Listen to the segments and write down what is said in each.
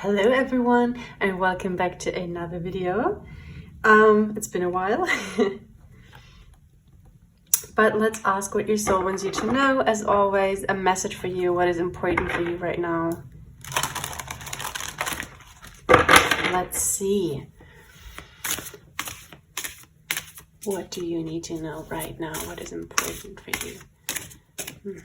Hello everyone and welcome back to another video. It's been a while, but let's ask what your soul wants you to know. As always, a message for you, what is important for you right now. Let's see. What do you need to know right now? What is important for you?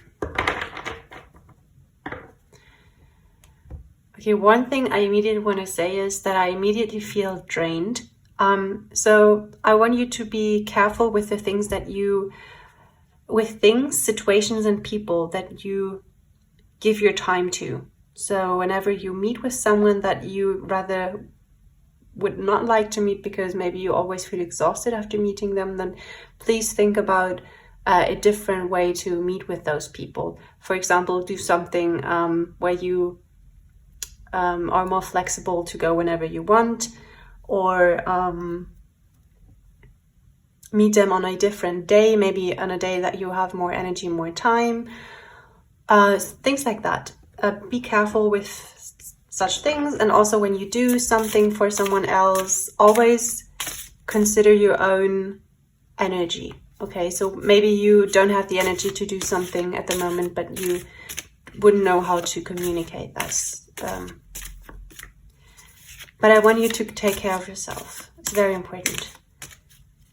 Okay, one thing I immediately want to say is that I immediately feel drained. So I want you to be careful with the things that situations and people that you give your time to. So whenever you meet with someone that you rather would not like to meet because maybe you always feel exhausted after meeting them, then please think about a different way to meet with those people. For example, do something where you are more flexible to go whenever you want, or meet them on a different day, maybe on a day that you have more energy, more time, things like that. Be careful with such things. And also when you do something for someone else, always consider your own energy. Okay, so maybe you don't have the energy to do something at the moment, but you wouldn't know how to communicate that. But I want you to take care of yourself. It's very important.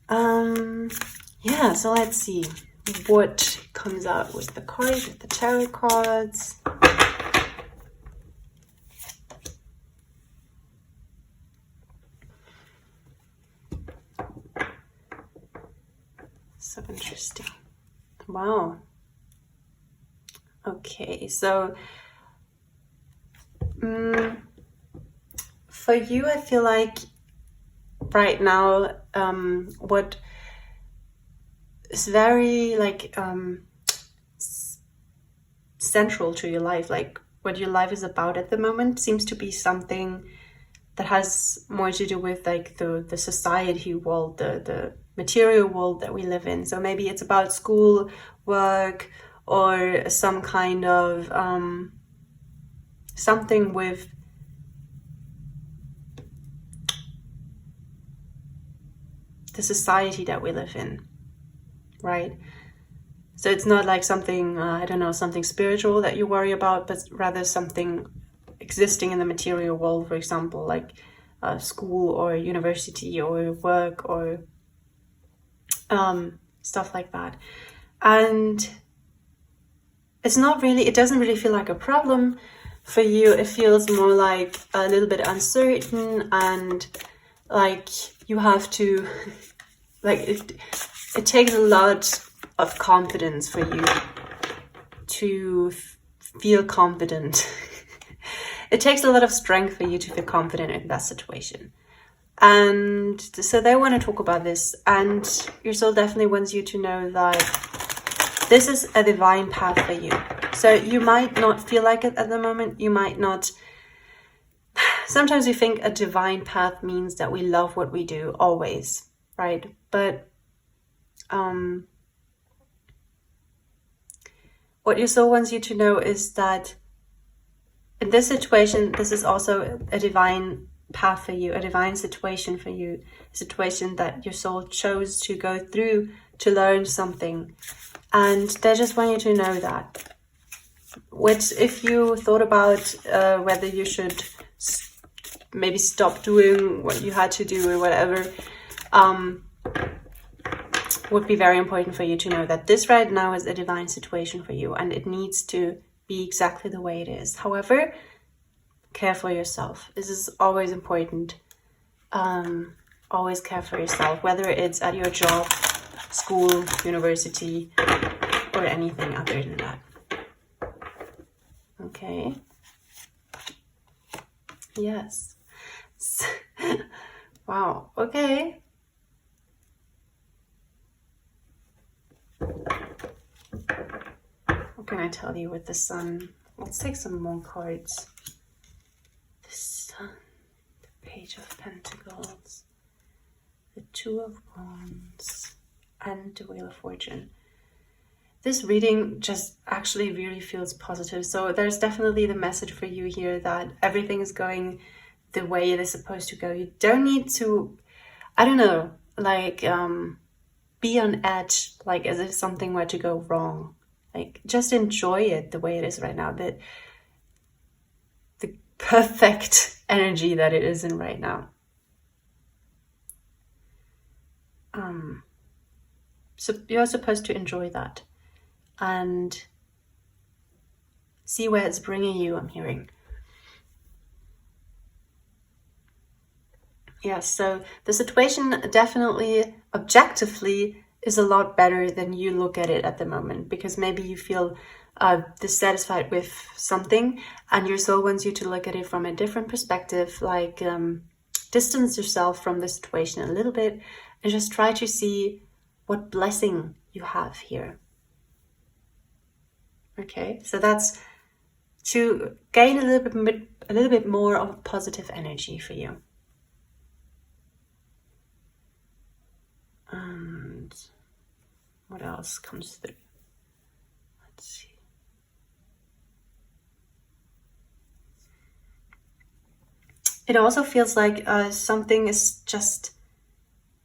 Yeah, so let's see what comes out with the cards, with the tarot cards. So interesting. Wow. Okay, so for you, I feel like right now, what is very central to your life, like what your life is about at the moment, seems to be something that has more to do with like the society world, the material world that we live in. So maybe it's about school, work, or some kind of something with the society that we live in, right? So it's not like something, I don't know, something spiritual that you worry about, but rather something existing in the material world, for example, like school or university or work or stuff like that. And it doesn't really feel like a problem for you. It feels more like a little bit uncertain, and like you have to, like it takes a lot of confidence for you to feel confident. It takes a lot of strength for you to feel confident in that situation. And so they want to talk about this, and your soul definitely wants you to know that this is a divine path for you. So you might not feel like it at the moment. You might not. Sometimes we think a divine path means that we love what we do always, right? But what your soul wants you to know is that in this situation, this is also a divine path for you, a divine situation for you, a situation that your soul chose to go through to learn something. And they just want you to know that. Which, if you thought about whether you should maybe stop doing what you had to do or whatever, would be very important for you to know that this right now is a divine situation for you, and it needs to be exactly the way it is. However, care for yourself. This is always important. Always care for yourself, whether it's at your job, school, university, or anything other than that. Okay. Yes. Wow. Okay. What can I tell you with the sun? Let's take some more cards. The sun, the Page of Pentacles, the Two of Wands, and the Wheel of Fortune. this reading just actually really feels positive. So there's definitely the message for you here that everything is going the way it is supposed to go. You don't need to, I don't know, like be on edge, like as if something were to go wrong. Like just enjoy it the way it is right now. The perfect energy that it is in right now. So you're supposed to enjoy that and see where it's bringing you, I'm hearing. Yes, so the situation definitely objectively is a lot better than you look at it at the moment, because maybe you feel dissatisfied with something and your soul wants you to look at it from a different perspective, like distance yourself from the situation a little bit and just try to see what blessing you have here. Okay, so that's to gain a little bit more of positive energy for you. And what else comes through? Let's see. It also feels like something is just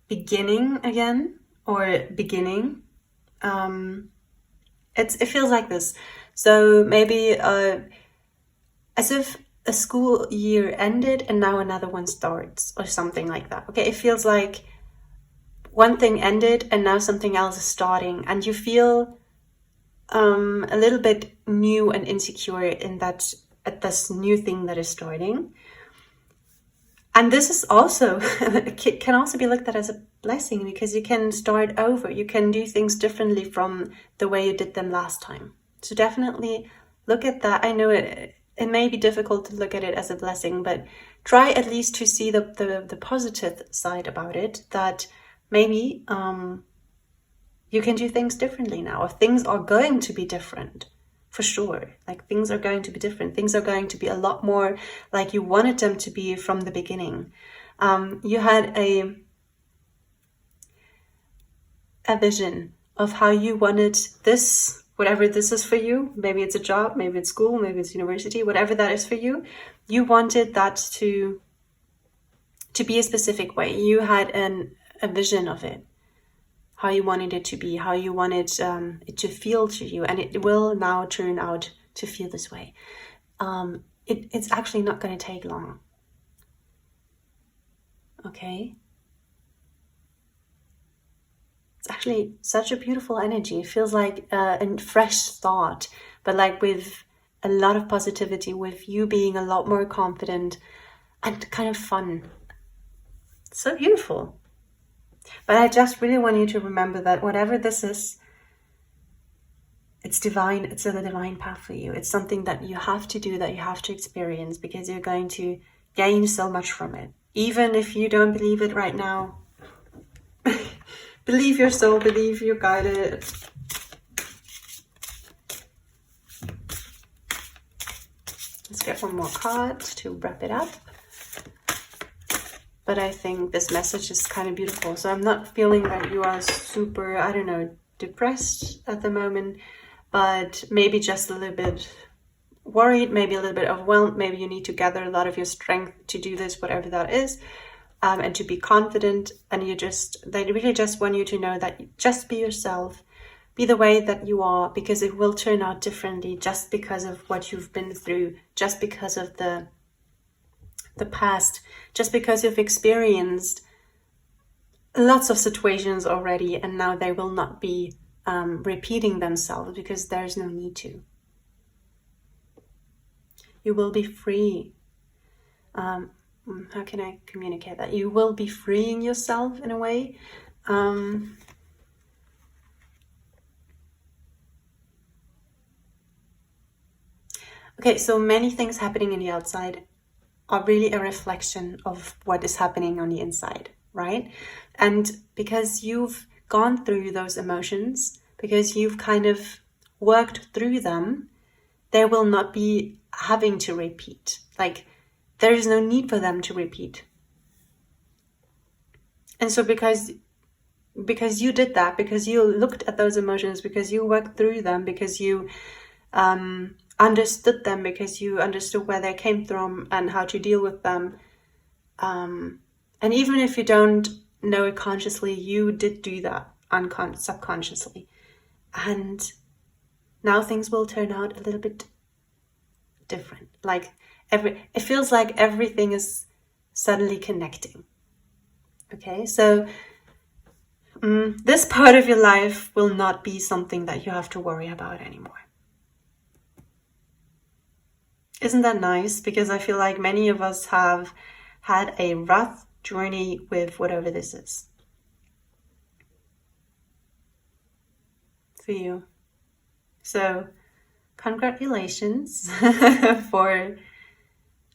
beginning again, or beginning. It feels like this. So maybe as if a school year ended and now another one starts, or something like that. Okay, it feels like one thing ended and now something else is starting, and you feel a little bit new and insecure in that, at this new thing that is starting. And this is also, it can also be looked at as a blessing, because you can start over. You can do things differently from the way you did them last time. So definitely look at that. I know it may be difficult to look at it as a blessing, but try at least to see the positive side about it, that maybe you can do things differently now, or things are going to be different. For sure, like things are going to be different. Things are going to be a lot more like you wanted them to be from the beginning. You had a vision of how you wanted this, whatever this is for you. Maybe it's a job, maybe it's school, maybe it's university, whatever that is for you. You wanted that to be a specific way. You had a vision of it, how you wanted it to be, how you wanted it to feel to you, and it will now turn out to feel this way. It's actually not going to take long. Okay? It's actually such a beautiful energy. It feels like a fresh start, but like with a lot of positivity, with you being a lot more confident and kind of fun. It's so beautiful. But I just really want you to remember that whatever this is, it's divine. It's a divine path for you. It's something that you have to do, that you have to experience, because you're going to gain so much from it. Even if you don't believe it right now, believe your soul, believe you're guided. Let's get one more card to wrap it up. But I think this message is kind of beautiful. So I'm not feeling that you are super, I don't know, depressed at the moment, but maybe just a little bit worried, maybe a little bit overwhelmed. Maybe you need to gather a lot of your strength to do this, whatever that is, and to be confident. And they really just want you to know that just be yourself, be the way that you are, because it will turn out differently just because of what you've been through, just because of the past, just because you've experienced lots of situations already, and now they will not be repeating themselves, because there's no need to. You will be free. How can I communicate that? You will be freeing yourself in a way. Okay, so many things happening in the outside are really a reflection of what is happening on the inside, right? And because you've gone through those emotions, because you've kind of worked through them, they will not be having to repeat. Like, there is no need for them to repeat. And so because because you did that, because you looked at those emotions, because you worked through them, because you understood them, because you understood where they came from and how to deal with them. And even if you don't know it consciously, you did do that subconsciously. And now things will turn out a little bit different. Like it feels like everything is suddenly connecting. Okay, so this part of your life will not be something that you have to worry about anymore. Isn't that nice? Because I feel like many of us have had a rough journey with whatever this is for you. So congratulations for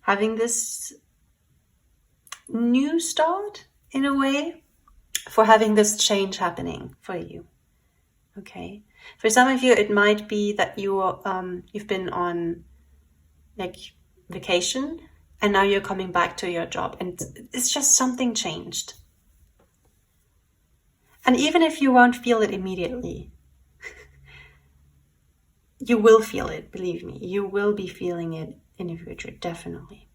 having this new start, in a way, for having this change happening for you. Okay, for some of you it might be that you've been on like vacation and now you're coming back to your job and it's just something changed. And even if you won't feel it immediately, you will feel it, believe me. You will be feeling it in the future, definitely.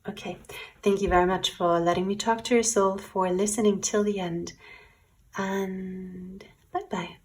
Okay, thank you very much for letting me talk to your soul, for listening till the end, and bye-bye.